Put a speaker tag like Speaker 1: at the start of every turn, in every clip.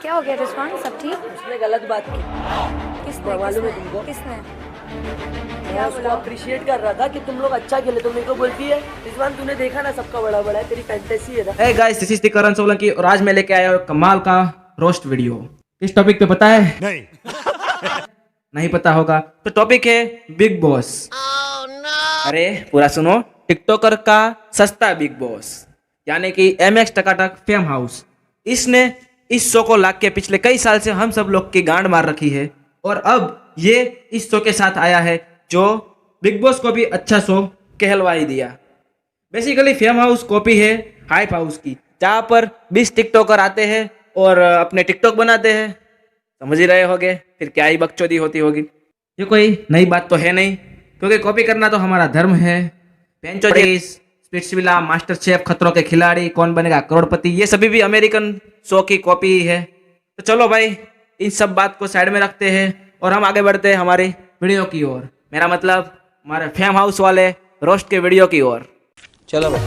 Speaker 1: क्या हो गया रिजवान, सब ठीक?
Speaker 2: उसने गलत बात की।
Speaker 1: किसने?
Speaker 2: मालूम है तुमको?
Speaker 1: किसने?
Speaker 2: मैं उसको अप्रिशिएट कर रहा था कि तुम लोग अच्छा खेले, तुम मेरे को बोलती है रिजवान तूने देखा ना सबका बड़ा बड़ा है, तेरी फैंटेसी है ना।
Speaker 3: Hey guys, this is the Karan Solanki और आज मैं लेके आया हूं कमाल का रोस्ट वीडियो। किस टॉपिक पे पता है?
Speaker 4: नहीं।
Speaker 3: नहीं पता होगा तो टॉपिक है बिग बॉस। अरे पूरा सुनो, टिकटॉकर का सस्ता बिग बॉस यानी कि MX टकाटक फेम हाउस। इसने इस शो को लाके पिछले कई साल से हम सब लोग की गांड मार रखी है और अब ये इस शो के साथ आया है जो बिग बॉस को भी अच्छा शो कहलवा ही दिया। बेसिकली फेम हाउस कॉपी है हाइप हाउस की, जहाँ पर 20 टिकटॉकर आते हैं और अपने टिकटॉक बनाते हैं। समझ ही रहे होगे फिर क्या ही बकचोदी होती होगी। ये कोई नई बात तो है नहीं, क्योंकि कॉपी करना तो हमारा धर्म है। पेंचोजिस, स्पिट्सविला, मास्टर शेफ, खतरों के खिलाड़ी, कौन बनेगा करोड़पति, ये सभी भी अमेरिकन शो की कॉपी ही है। तो चलो भाई इन सब बात को साइड में रखते हैं और हम आगे बढ़ते हैं हमारी वीडियो की ओर। मेरा मतलब हमारे फेम हाउस वाले रोस्ट के वीडियो की ओर। चलो भाई।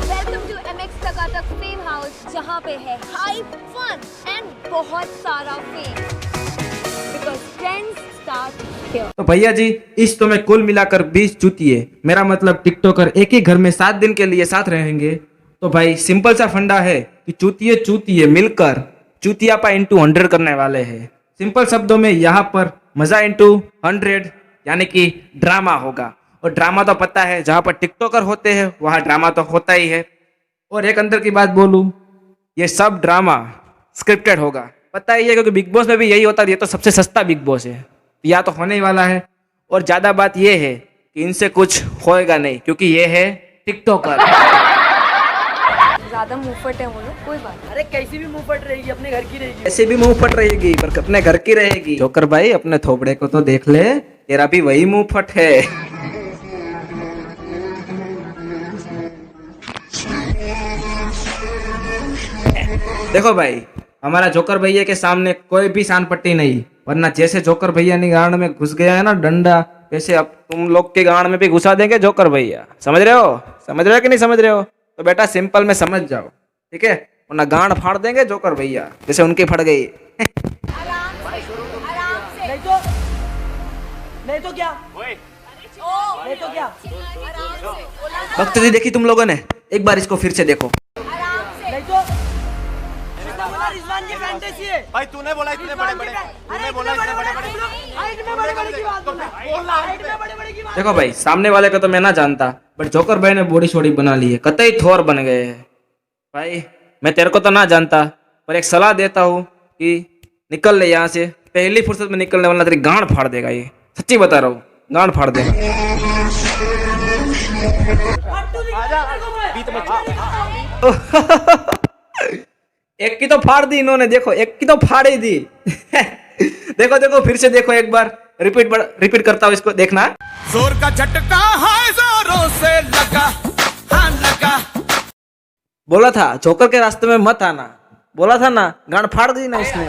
Speaker 5: Welcome to MX Takatak fame house, जहाँ पे है हाइप, फन एंड बहुत सारा fame, because trends start here.
Speaker 3: तो भैया जी इस तो में कुल मिलाकर 20 चूतिए, मेरा मतलब टिकटॉकर एक ही घर में 7 दिन के लिए साथ रहेंगे। तो भाई सिंपल सा फंडा है कि चूतिए चूतिए मिलकर चूतियापा इंटू 100 करने वाले हैं। सिंपल शब्दों में यहाँ पर मजा इंटू 100 यानी कि ड्रामा होगा। और ड्रामा तो पता है जहाँ पर टिकटॉकर होते हैं वहाँ ड्रामा तो होता ही है। और एक अंदर की बात बोलूँ, ये सब ड्रामा स्क्रिप्टेड होगा, पता ही है, क्योंकि बिग बॉस में भी यही होता है। ये तो सबसे सस्ता बिग बॉस है, या तो होने ही वाला है। और ज्यादा बात ये है कि इनसे कुछ होएगा नहीं, क्योंकि ये है टिकटॉकर।
Speaker 1: ज्यादा मुंहफट है वो लोग, कोई बात
Speaker 2: अरे कैसी भी मुंह फट रहेगी, अपने घर की रहेगी।
Speaker 3: ऐसे भी मुंह फट रहेगी पर अपने घर की रहेगी। जोकर भाई अपने थोपड़े को तो देख ले, तेरा भी वही मुंह फट है। देखो भाई हमारा जोकर भैया के सामने कोई भी शान पट्टी नहीं, वरना जैसे जोकर भैया ने गांड में घुस गया है ना डंडा, वैसे अब तुम लोग के गांड में भी घुसा देंगे जोकर भैया। समझ रहे हो? समझ रहे हो कि नहीं समझ रहे हो? तो बेटा सिंपल में समझ जाओ, ठीक है? वरना गांड फाड़ देंगे जोकर भैया जैसे उनकी फट गई।
Speaker 5: आराम से
Speaker 2: नहीं तो क्या, नहीं तो क्या,
Speaker 5: आराम से
Speaker 3: भक्ति देखी तुम लोगों ने? एक बार इसको फिर से देखो।
Speaker 2: नहीं तो उसने बोला रिजवान की फैंटेसी है।
Speaker 4: भाई तूने बोला इतने बड़े बड़े, तूने बोला इतने बड़े बड़े,
Speaker 2: हाइट में बड़े बड़े की बात बोला, हाइट में बड़े बड़े की बात।
Speaker 3: देखो भाई सामने वाले को तो मैं ना जानता, बट जोकर भाई ने बॉडी शोडी बना ली है, कतई थोर बन गए हैं। भाई मैं तेरे को तो ना जानता, पर एक सलाह देता हूँ कि निकल ले यहाँ से, पहली फुर्सत में निकलने वाला तेरी गांड फाड़ देगा। ये सच्ची बता रहा हूँ, गांड फाड़ देगा। एक की तो फाड़ दी इन्होंने, देखो एक की तो फाड़ ही दी। देखो देखो फिर से देखो एक बार, रिपीट करता हूँ इसको, देखना।
Speaker 4: जोर का झटका है जोरों से लगा, हाँ लगा।
Speaker 3: बोला था जोकर के रास्ते में मत आना, बोला था ना, गांड फाड़ दी ना इसने।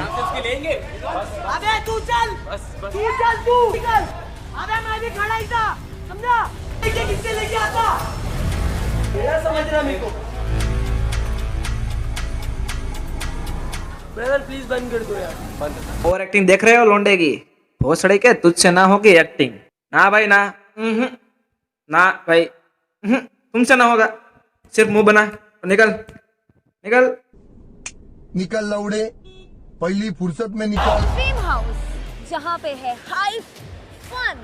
Speaker 2: अबे तू चल, तू चल, तू निकल। अबे मैं भी खड़ा ही था, समझा? किससे लेके आता? मेरा समझ रहा मेरे को। ब्रदर प्लीज बंद कर दो यार।
Speaker 3: और एक्टिंग देख रहे हो लोंडे की? भोसड़ी के तुझसे ना होगी एक्टिंग। ना भाई ना, ना भाई, तुमसे ना होगा। सिर्फ मुंह बना, निकल निकल।
Speaker 6: निकल लौड़े, पहली फुर्सत में निकल।
Speaker 5: फेम हाउस, जहाँ पे है हाइप, फन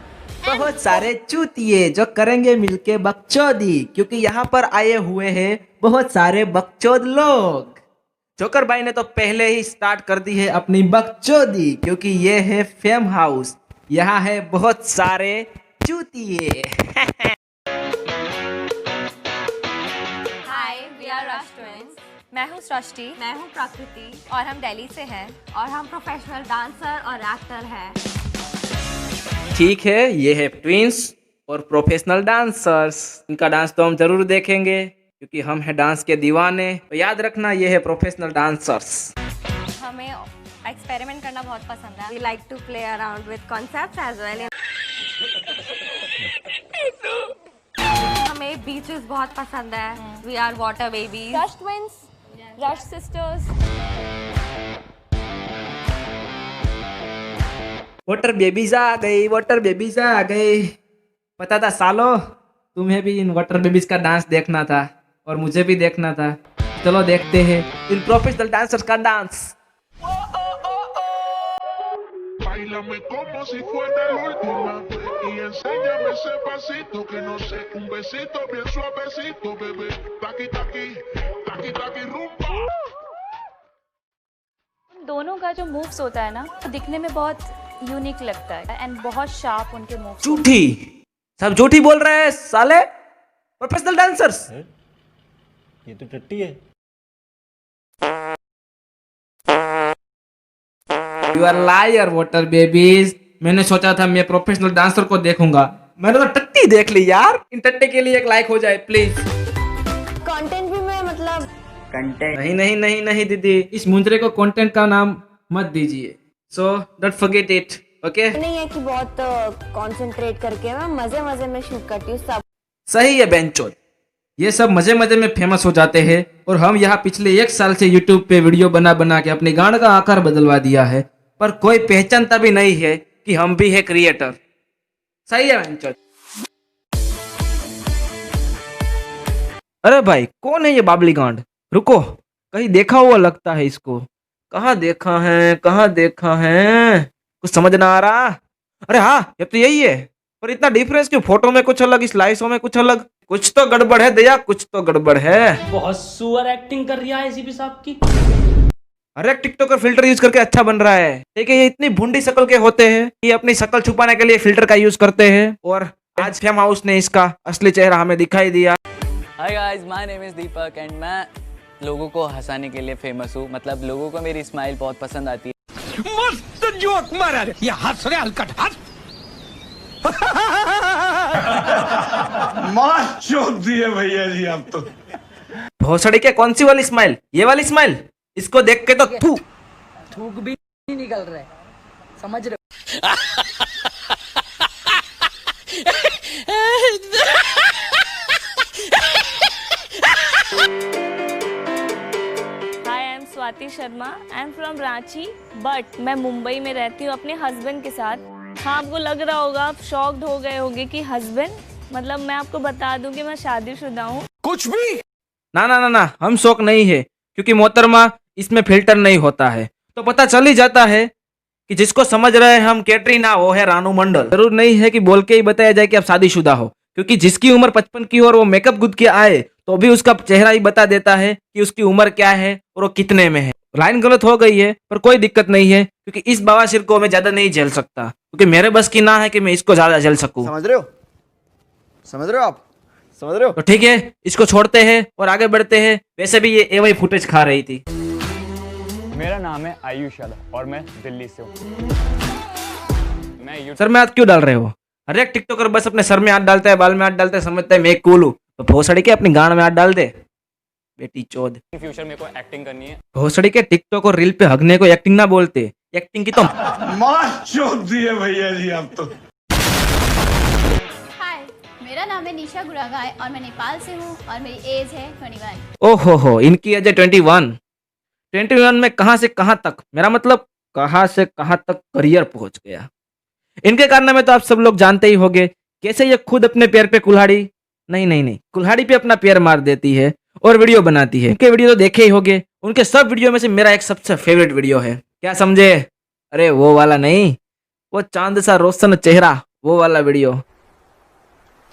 Speaker 3: बहुत सारे चूतिए जो करेंगे मिलके बकचोदी, क्योंकि यहाँ पर आए हुए हैं बहुत सारे बकचोद लोग। जोकर भाई ने तो पहले ही स्टार्ट कर दी है अपनी बकचोदी, क्योंकि ये है फेम हाउस, यहाँ है बहुत सारे चूतिए।
Speaker 7: हाय, वी आर रश ट्विंस। मैं हूँ सृष्टि। मैं हूँ प्रकृति और हम दिल्ली से हैं और हम प्रोफेशनल डांसर और एक्टर हैं।
Speaker 3: ठीक है, ये है ट्विंस और प्रोफेशनल डांसर्स। इनका डांस तो हम जरूर देखेंगे क्योंकि हम हैं डांस के दीवाने। तो याद रखना ये है प्रोफेशनल डांसर्स।
Speaker 7: हमें एक्सपेरिमेंट करना बहुत पसंद है। We like to play around with concepts as well. हमें बीचेस बहुत पसंद है। We are water babies.
Speaker 5: Rush twins, Rush sisters.
Speaker 3: Water babies आ गई, वाटर बेबीज आ गई। पता था सालो, तुम्हें भी इन वाटर बेबीज का डांस देखना था और मुझे भी देखना था। चलो देखते हैं इन प्रोफेशनल डांसर्स का dance.
Speaker 8: Báilame como si fuera la última vez y enséñame ese pasito que no sé, un besito bien suavecito, bebé. Taqui taqui, taqui taqui rumba.
Speaker 1: दोनों का जो मूव्स होता है ना, वो दिखने में बहुत यूनिक लगता है एंड बहुत शार्प उनके मूव्स।
Speaker 3: झूठी, सब झूठी बोल रहे हैं साले प्रोफेशनल डांसर्स।
Speaker 9: ये तो टट्टी है।
Speaker 3: You are liar water babies. मैंने सोचा था मैं प्रोफेशनल डांसर को देखूंगा, मैंने तो टट्टी देख ली यार। इन टट्टे के लिए एक लाइक हो जाए प्लीज।
Speaker 5: कंटेंट भी मैं मतलब
Speaker 3: नहीं नहीं नहीं नहीं दीदी, इस मुंजरे को कंटेंट का नाम मत दीजिए। So don't forget it, okay?
Speaker 5: नहीं है कि बहुत कंसंट्रेट करके मैं मजे मजे में शूट करती हूँ सब।
Speaker 3: सही है बेंचोद, ये सब मजे मजे में फेमस हो जाते हैं और हम यहाँ पिछले 1 साल से यूट्यूब पे वीडियो बना बना के अपनी गांड का आकार बदलवा दिया है, पर कोई पहचानता भी नहीं है कि हम भी है क्रिएटर। सही है बेंचोद। अरे भाई कौन है ये बाबली गांड? रुको, कहीं देखा हुआ लगता है इसको। कहाँ देखा है, कहाँ देखा है, कुछ समझ ना आ रहा। अरे हाँ, ये तो यही है, पर इतना डिफरेंस क्यों? फोटो में कुछ अलग, स्लाइसों में कुछ अलग। कुछ तो गड़बड़ है दया, कुछ तो गड़बड़ है।
Speaker 2: बहुत सुअर एक्टिंग कर रही है एसीपी साहब की।
Speaker 3: अरे टिकटॉकर फिल्टर यूज करके अच्छा बन रहा है। देखिए ये इतनी भुंडी शक्ल के होते हैं, ये अपनी शक्ल छुपाने के लिए फिल्टर का यूज करते हैं, और आज फेम हाउस ने इसका असली चेहरा हमें दिखाई दिया।
Speaker 10: Hi guys, my name is Deepak and मैं लोगों को हंसाने के लिए फेमस हूँ। मतलब लोगों को मेरी स्माइल बहुत पसंद आती है।
Speaker 4: मस्त जोक मारा रे, ये हंस रहे हलकट हंस।
Speaker 6: मार चोक दिए भैया जी आप तो।
Speaker 3: भोसड़ी के कौन सी वाली स्माइल? ये वाली स्माइल? इसको देख के तो थू
Speaker 2: थूक भी नहीं निकल रहा है, समझ रहे हो?
Speaker 1: Hi, I am Swati Sharma, I am from Ranchi, but मैं मुंबई में रहती हूँ अपने हस्बैंड के साथ। हाँ, आपको लग रहा होगा, आप शॉक्ड हो गए होंगे कि हस्बैंड, मतलब मैं आपको बता दूं कि मैं शादीशुदा हूँ।
Speaker 4: कुछ भी
Speaker 3: ना ना ना ना, हम शौक नहीं है, क्योंकि मोहतरमा इसमें फिल्टर नहीं होता है, तो पता चल ही जाता है कि जिसको समझ रहे हैं हम कैटरीना, वो है रानू मंडल। जरूर नहीं है कि बोल के ही बताया जाए कि आप शादीशुदा हो, क्योंकि जिसकी उम्र 55 की और वो मेकअप गुद के आए तो भी उसका चेहरा ही बता देता है कि उसकी उम्र क्या है और वो कितने में है। लाइन गलत हो गई है, पर कोई दिक्कत नहीं है, क्योंकि इस बवासीर को मैं ज्यादा नहीं झेल सकता, क्योंकि मेरे बस की ना है कि मैं इसको ज्यादा झेल सकूं।
Speaker 6: समझ रहे हो? समझ रहे हो आप? समझ रहे हो?
Speaker 3: तो ठीक है, इसको छोड़ते हैं और आगे बढ़ते हैं। वैसे भी ये एवं फुटेज खा रही थी।
Speaker 11: मेरा नाम है आयुष यादव और मैं दिल्ली से हूँ। मैं
Speaker 3: सर में हाथ क्यों डाल रहे हो? हर एक टिकटॉकर बस अपने सर में हाथ डालता है, बाल में हाथ डालता है, समझता है मैं कूल हूँ। तो भोसड़ी के अपनी गांड में हाथ डाल दे बेटी चोद।
Speaker 11: फ्यूचर में को एक्टिंग करनी है।
Speaker 3: भोसड़ी के टिकटॉक और रील पे हगने को एक्टिंग ना बोलते, एक्टिंग की तो
Speaker 6: मार चोक दिए भैया जी आप तो।
Speaker 12: हाय, मेरा नाम है निशा गुरागाय और मैं नेपाल से हूँ और मेरी एज है 21।
Speaker 3: ओहो हो, इनकी एज है 21 में कहां से कहां तक, मेरा मतलब कहां से कहां तक करियर पहुंच गया। इनके कारनामे तो आप सब लोग जानते ही होंगे, कैसे ये खुद अपने पैर पे कुल्हाड़ी नहीं कुल्हाड़ी पे अपना पैर मार देती है और वीडियो बनाती है। उनके वीडियो तो देखे ही होंगे, उनके सब वीडियो में से मेरा एक सबसे फेवरेट वीडियो है, क्या समझे? अरे वो वाला नहीं, वो चांद सा रोशन चेहरा, वो वाला वीडियो।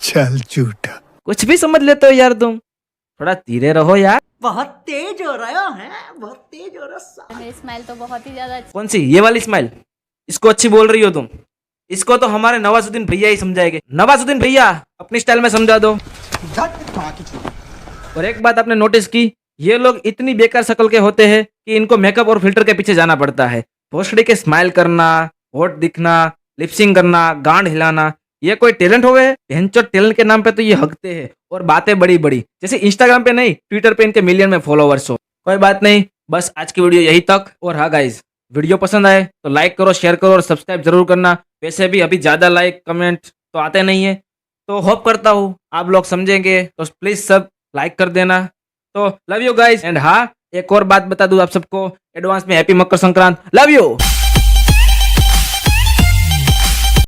Speaker 6: चल झूठा,
Speaker 3: कुछ भी समझ लेते हो यार तुम, थोड़ा धीरे रहो यार।
Speaker 2: बहुत तेज हो रहा है, बहुत तेज हो रहा है।
Speaker 12: मेरी स्माइल तो बहुत ही ज्यादा अच्छी।
Speaker 3: कौन सी? ये वाली स्माइल? इसको अच्छी बोल रही हो तुम? इसको तो हमारे नवाजुद्दीन भैया ही समझाएंगे। नवाजुद्दीन भैया अपनी स्टाइल में समझा दो। और एक बात आपने नोटिस की, ये लोग इतनी बेकार शक्ल के होते हैं कि इनको मेकअप और फिल्टर के पीछे जाना पड़ता है। भोसड़ी के स्माइल करना, होठ दिखना, लिपसिंग करना, गांड हिलाना, ये कोई टैलेंट हो गए? टैलेंट के नाम पे तो ये हकते हैं और बातें बड़ी बड़ी, जैसे इंस्टाग्राम पे नहीं, ट्विटर पे इनके मिलियन में फॉलोवर्स हो। कोई बात नहीं, बस आज की वीडियो यही तक। और हाँ गाइज, वीडियो पसंद आए तो लाइक करो, शेयर करो और सब्सक्राइब जरूर करना। वैसे भी अभी ज्यादा लाइक कमेंट तो आते नहीं है, तो होप करता हूँ आप लोग समझेंगे, तो प्लीज सब लाइक कर देना। तो लव यू गाइज। एंड हाँ, एक और बात बता दूं आप सबको, एडवांस में happy Makar Sankrant. Love you.